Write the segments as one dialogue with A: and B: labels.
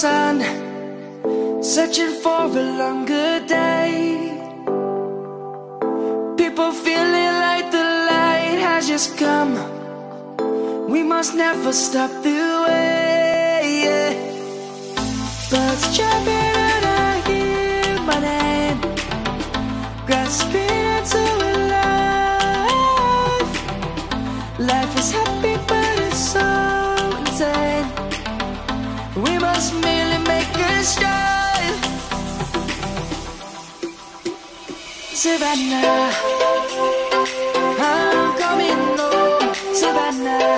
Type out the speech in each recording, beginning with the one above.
A: sun, searching for a longer day. People feeling like the light has just come. We must never stop the way, yeah. Birds chirping and I hear my name, grasping into a life. Life is happy but it's so insane. We must merely make a start. Savannah, I'm coming home. Savannah,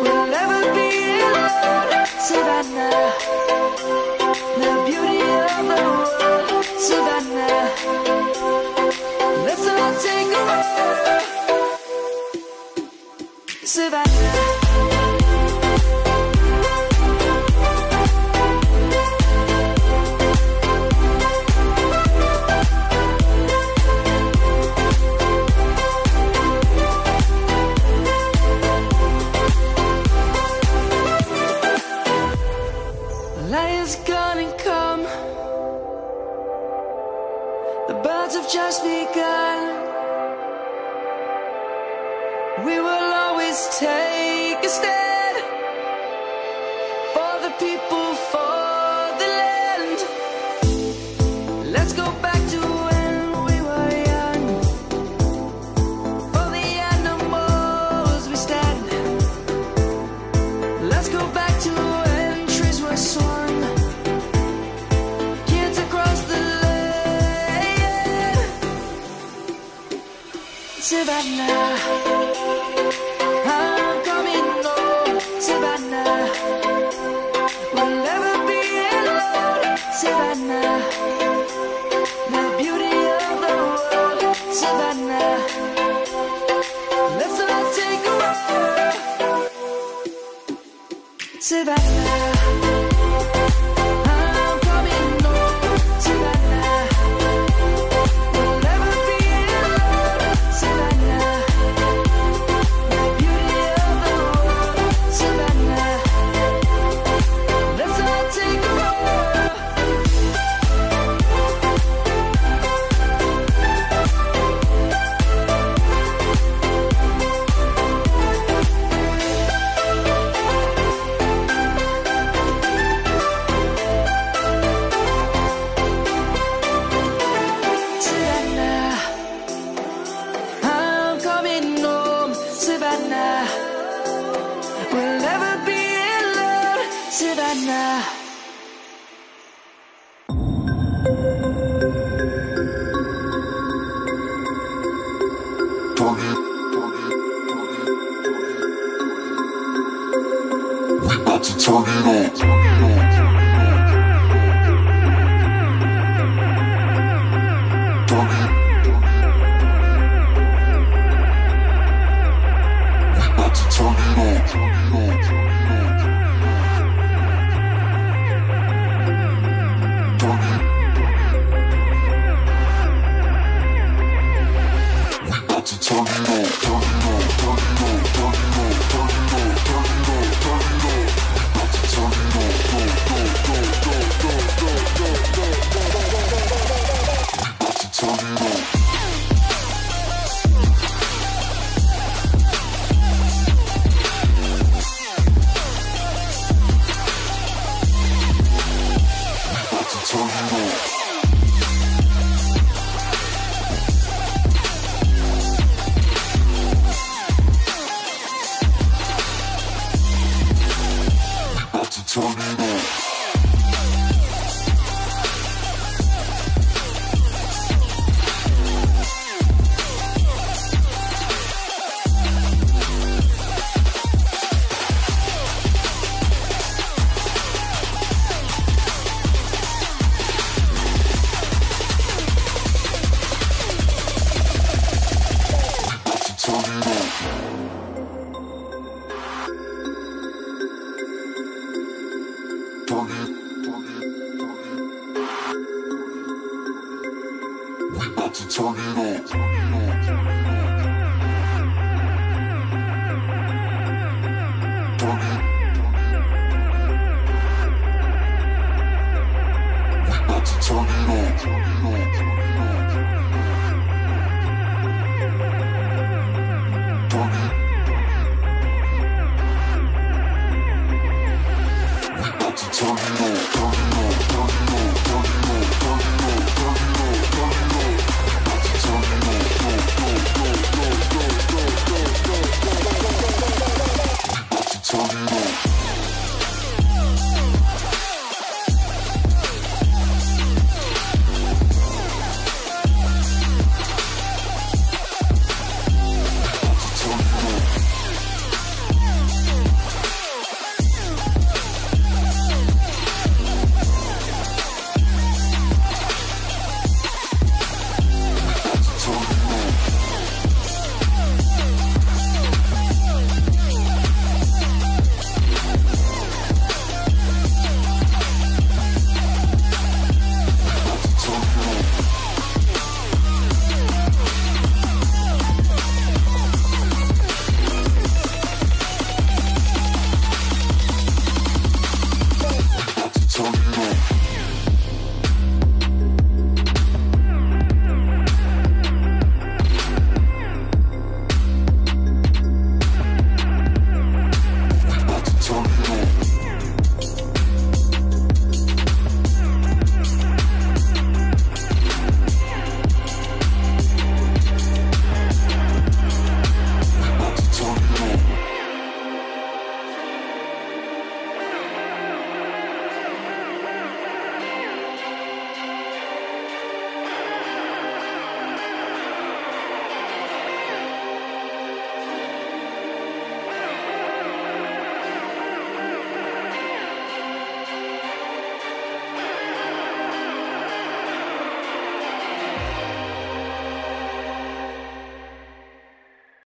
A: we'll never be alone. Savannah, the beauty of the world. Savannah, let's all take a walk. Savannah. Just begun. We will always take a stand for the people, for the land. Let's go back to when we were young. For the animals we stand. Let's go back to when trees were swung. Kids across the Savannah, I'm coming home. Savannah, we'll never be alone. Savannah, the beauty of the world. Savannah, let's all take a walk. Savannah.
B: for me.